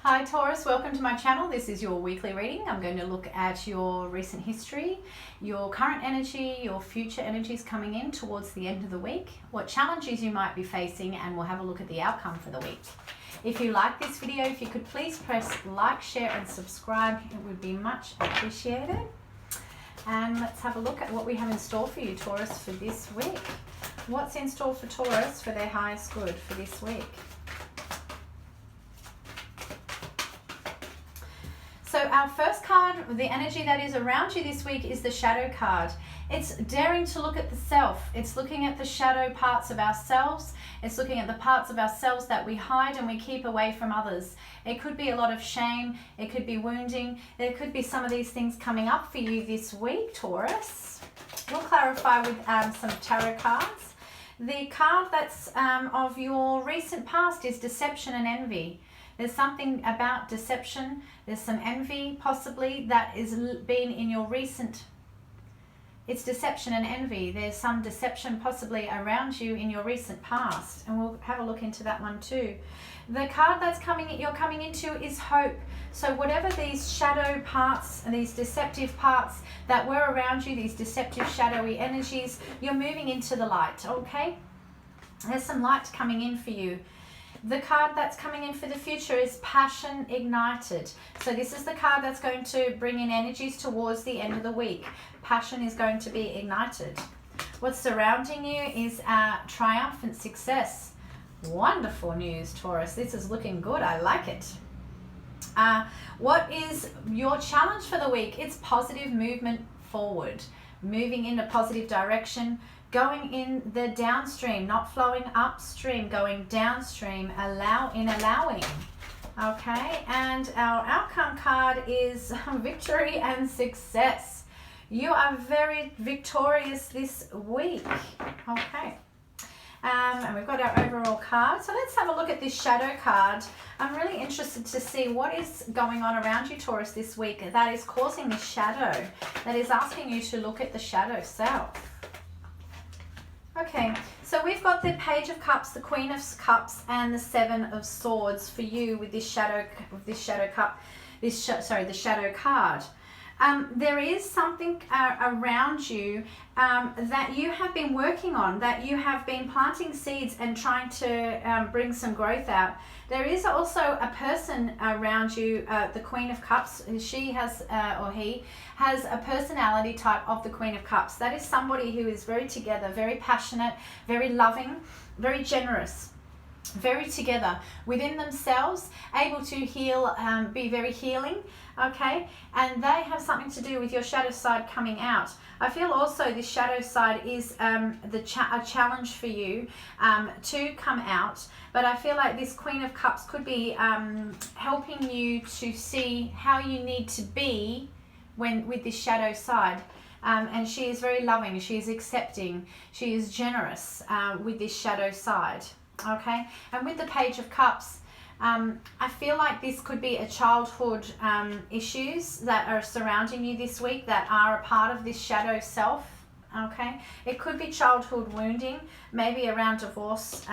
Hi Taurus, welcome to my channel. This is your weekly reading. I'm going to look at your recent history, your current energy, your future energies coming in towards the end of the week, what challenges you might be facing, and we'll have a look at the outcome for the week. If you like this video, if you could please press like, share and subscribe, it would be much appreciated. And let's have a look at what we have in store for you, Taurus, for this week. What's in store for Taurus for their highest good for this week? So our first card, the energy that is around you this week, is the shadow card. It's daring to look at the self. It's looking at the shadow parts of ourselves. It's looking at the parts of ourselves that we hide and we keep away from others. It could be a lot of shame. It could be wounding. There could be some of these things coming up for you this week, Taurus. We'll clarify with some tarot cards. The card that's of your recent past is deception and envy. There's something about deception. There's some envy possibly that is been in your recent. It's deception and envy. There's some deception possibly around you in your recent past, and we'll have a look into that one too. The card that's you're coming into is hope. So whatever these shadow parts and these deceptive parts that were around you, these deceptive shadowy energies, you're moving into the light, okay? There's some light coming in for you. The card that's coming in for the future is passion ignited. So this is the card that's going to bring in energies towards the end of the week. Passion is going to be ignited. What's surrounding you is triumphant success. Wonderful news, Taurus. This is looking good. I like it. What is your challenge for the week? It's positive movement forward, moving in a positive direction, going in the downstream, not flowing upstream, going downstream, allowing. Okay, and our outcome card is victory and success. You are very victorious this week. Okay. And we've got our overall card. So let's have a look at this shadow card. I'm really interested to see what is going on around you, Taurus, this week that is causing this shadow, that is asking you to look at the shadow self. Okay, so we've got the Page of Cups, the Queen of Cups, and the Seven of Swords for you with this shadow card. There is something around you that you have been working on, that you have been planting seeds and trying to bring some growth out. There is also a person around you, the Queen of Cups. She has, or he has a personality type of the Queen of Cups. That is somebody who is very together, very passionate, very loving, very generous, very together within themselves, able to heal, be very healing, okay? And they have something to do with your shadow side coming out. I feel also this shadow side is a challenge for you to come out, but I feel like this Queen of Cups could be helping you to see how you need to be with this shadow side. And she is very loving, she is accepting, she is generous with this shadow side. Okay, and with the Page of Cups, I feel like this could be a childhood issues that are surrounding you this week that are a part of this shadow self. Okay, it could be childhood wounding, maybe around divorce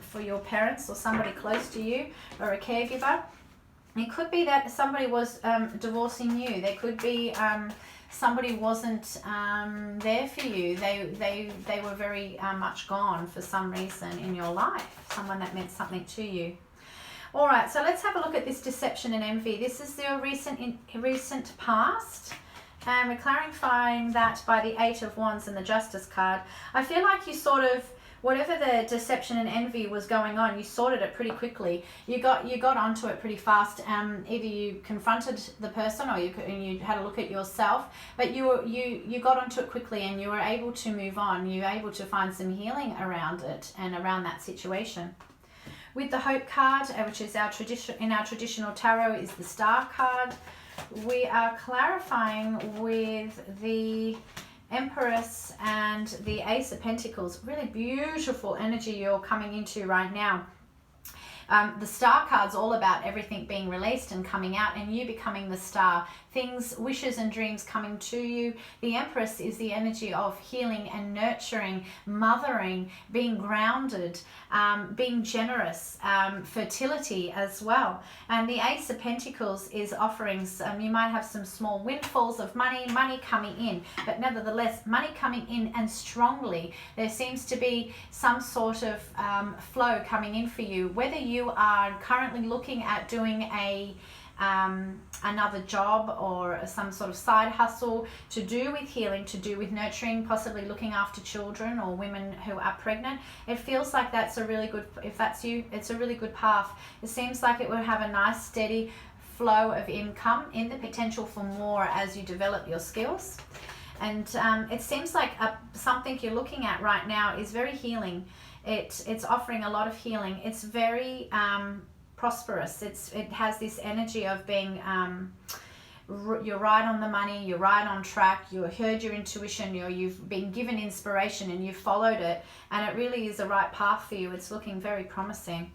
for your parents or somebody close to you or a caregiver. It could be that somebody was divorcing you. There could be somebody wasn't there for you. They were very much gone for some reason in your life, someone that meant something to you. All right, so let's have a look at this deception and envy. This is your recent past, and we're clarifying that by the Eight of Wands and the Justice card. I feel like you sort of, whatever the deception and envy was going on, you sorted it pretty quickly. You got onto it pretty fast. Either you confronted the person or you had a look at yourself, but you got onto it quickly and you were able to move on. You were able to find some healing around it and around that situation. With the Hope card, which is our traditional tarot, is the Star card. We are clarifying with the Empress and the Ace of Pentacles. Really beautiful energy you're coming into right now. The star card's all about everything being released and coming out and you becoming the star. Things, wishes and dreams coming to you. The Empress is the energy of healing and nurturing, mothering, being grounded, being generous, fertility as well. And the Ace of Pentacles is offerings. You might have some small windfalls of money coming in, but nevertheless, money coming in and strongly. There seems to be some sort of flow coming in for you, whether you are currently looking at doing another job or some sort of side hustle to do with healing, to do with nurturing, possibly looking after children or women who are pregnant. It feels like that's a really good, if that's you, it's a really good path. It seems like it will have a nice steady flow of income, in the potential for more as you develop your skills. And it seems like something you're looking at right now is very healing. It's offering a lot of healing. It's very prosperous. It has this energy of being you're right on the money, you're right on track, you heard your intuition, you've been given inspiration and you followed it, and it really is the right path for you. It's looking very promising.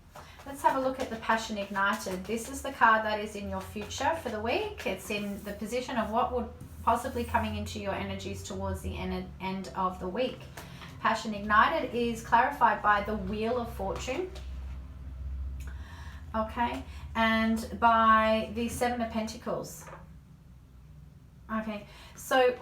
Let's have a look at the Passion Ignited. This is the card that is in your future for the week. It's in the position of what would possibly coming into your energies towards the end of the week. Passion Ignited is clarified by the Wheel of Fortune, okay, and by the Seven of Pentacles. Okay, so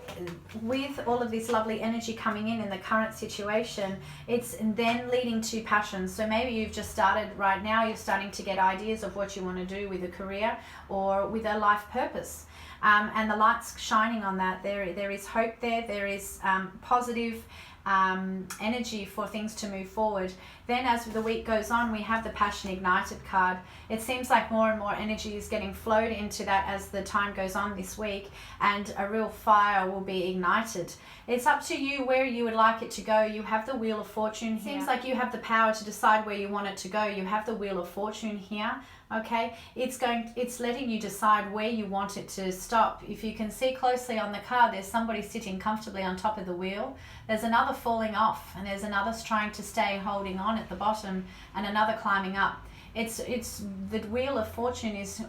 with all of this lovely energy coming in the current situation, it's then leading to passion. So maybe you've just started right now, you're starting to get ideas of what you want to do with a career or with a life purpose. And the light's shining on that. There is hope there. There is positive energy for things to move forward. Then as the week goes on, we have the Passion Ignited card. It seems like more and more energy is getting flowed into that as the time goes on this week, and a real fire will be ignited. It's up to you where you would like it to go. You have the Wheel of Fortune here. Seems like you have the power to decide where you want it to go. You have the Wheel of Fortune here. Okay, it's letting you decide where you want it to stop. If you can see closely on the card, there's somebody sitting comfortably on top of the wheel. There's another falling off, and there's another trying to stay holding on at the bottom, and another climbing up. It's the Wheel of Fortune is,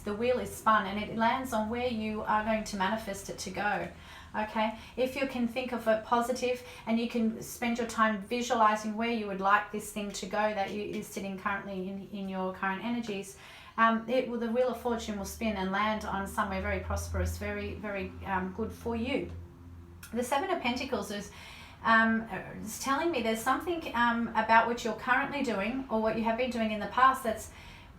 the wheel is spun and it lands on where you are going to manifest it to go. Okay, if you can think of a positive and you can spend your time visualizing where you would like this thing to go that is sitting currently in your current energies, the Wheel of Fortune will spin and land on somewhere very prosperous, very good for you. The Seven of Pentacles is it's telling me there's something about what you're currently doing or what you have been doing in the past that's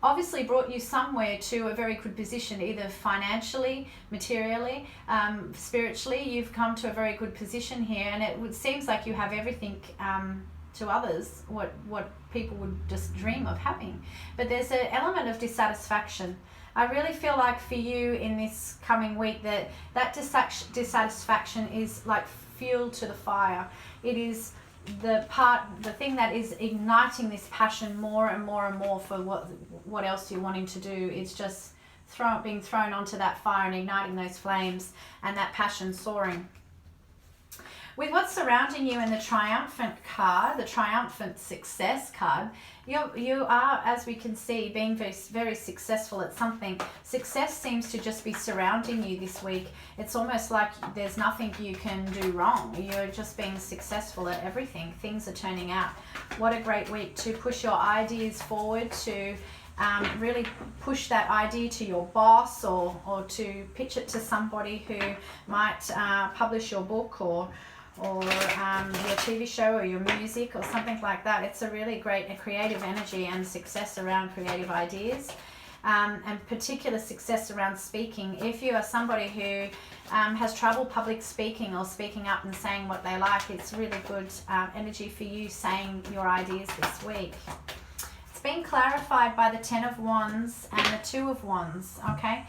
obviously brought you somewhere to a very good position, either financially, materially, spiritually. You've come to a very good position here, and it seems like you have everything to others what people would just dream of having. But there's an element of dissatisfaction. I really feel like for you in this coming week that dissatisfaction is like fuel to the fire. It is the thing that is igniting this passion more and more and more for what else you're wanting to do. It's just being thrown onto that fire and igniting those flames and that passion soaring. With what's surrounding you in the Triumphant card, the Triumphant Success card, you are, as we can see, being very, very successful at something. Success seems to just be surrounding you this week. It's almost like there's nothing you can do wrong. You're just being successful at everything. Things are turning out. What a great week to push your ideas forward, to really push that idea to your boss or to pitch it to somebody who might publish your book or your TV show or your music or something like that. It's a really great creative energy and success around creative ideas, and particular success around speaking. If you are somebody who has trouble public speaking or speaking up and saying what they like, it's really good energy for you saying your ideas this week. It's been clarified by the Ten of Wands and the Two of Wands, okay?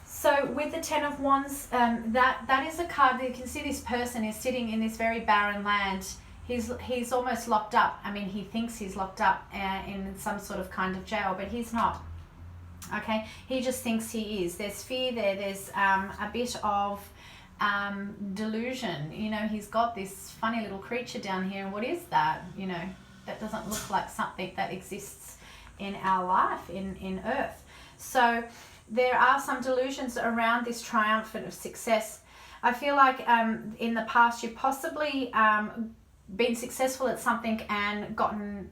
So with the Ten of Wands, that is a card that you can see this person is sitting in this very barren land. He's almost locked up. I mean, he thinks he's locked up in some sort of kind of jail, but he's not. Okay, he just thinks he is. There's fear there. There's a bit of delusion. You know, he's got this funny little creature down here, and what is that? You know, that doesn't look like something that exists in our life, in earth. So there are some delusions around this triumphant of success. I feel like in the past you've possibly been successful at something and gotten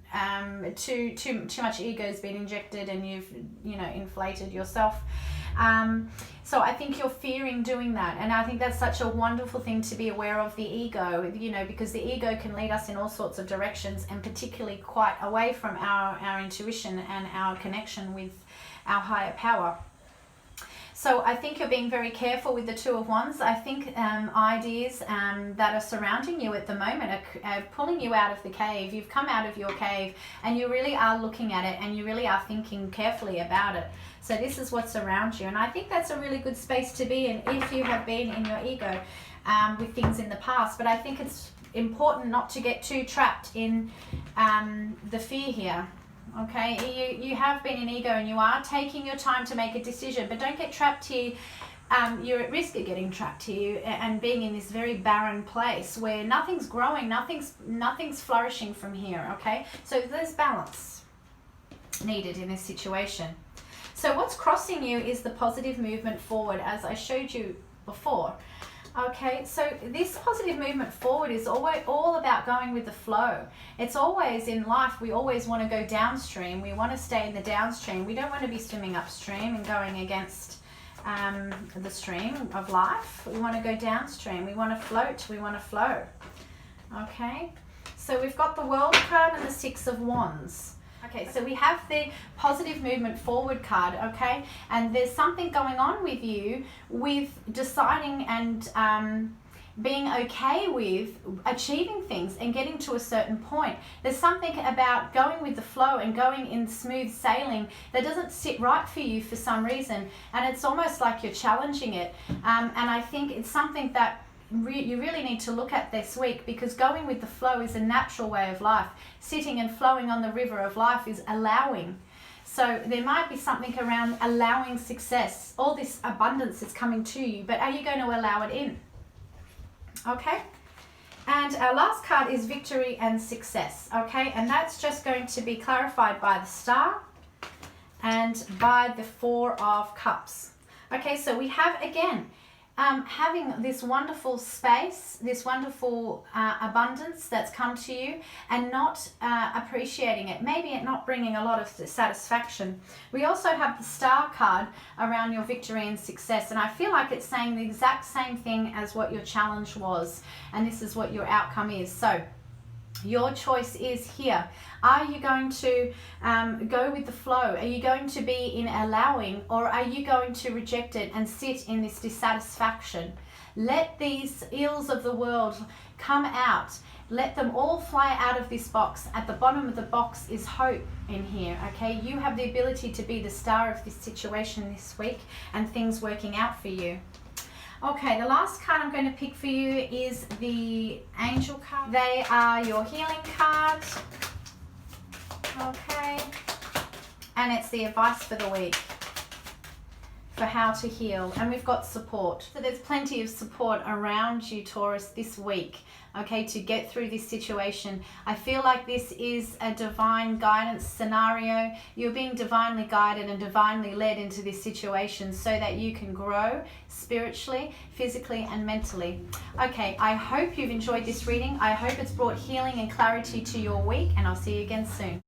too much ego's been injected, and you've inflated yourself. So I think you're fearing doing that, and I think that's such a wonderful thing to be aware of, the ego, because the ego can lead us in all sorts of directions, and particularly quite away from our intuition and our connection with our higher power. So I think you're being very careful with the Two of Wands. I think ideas that are surrounding you at the moment are pulling you out of the cave. You've come out of your cave and you really are looking at it, and you really are thinking carefully about it. So this is what's around you, and I think that's a really good space to be in if you have been in your ego with things in the past. But I think it's important not to get too trapped in the fear here. Okay, you have been in ego and you are taking your time to make a decision, but don't get trapped here. You're at risk of getting trapped here and being in this very barren place where nothing's growing, nothing's flourishing from here. Okay, so there's balance needed in this situation. So what's crossing you is the positive movement forward, as I showed you before. Okay, so this positive movement forward is always all about going with the flow. It's always in life, we always want to go downstream. We want to stay in the downstream. We don't want to be swimming upstream and going against the stream of life. We want to go downstream. We want to float. We want to flow. Okay, so we've got the World card and the Six of Wands. Okay, so we have the positive movement forward card, okay? And there's something going on with you with deciding and being okay with achieving things and getting to a certain point. There's something about going with the flow and going in smooth sailing that doesn't sit right for you for some reason. And it's almost like you're challenging it. And I think it's something that you really need to look at this week, because going with the flow is a natural way of life. Sitting and flowing on the river of life is allowing. So there might be something around allowing success. All this abundance is coming to you, but are you going to allow it in? Okay. And our last card is victory and success. Okay, and that's just going to be clarified by the Star and by the Four of Cups. Okay, so we have again having this wonderful space, this wonderful abundance that's come to you, and not appreciating it, maybe it not bringing a lot of satisfaction. We also have the Star card around your victory and success, and I feel like it's saying the exact same thing as what your challenge was, and this is what your outcome is. So your choice is here. Are you going to go with the flow? Are you going to be in allowing, or are you going to reject it and sit in this dissatisfaction? Let these ills of the world come out. Let them all fly out of this box. At the bottom of the box is hope in here, okay? You have the ability to be the star of this situation this week and things working out for you. Okay, the last card I'm going to pick for you is the Angel card. They are your healing cards. Okay. And it's the advice for the week for how to heal. And we've got support. So there's plenty of support around you, Taurus, this week, okay, to get through this situation. I feel like this is a divine guidance scenario. You're being divinely guided and divinely led into this situation so that you can grow spiritually, physically, and mentally. Okay, I hope you've enjoyed this reading. I hope it's brought healing and clarity to your week, and I'll see you again soon.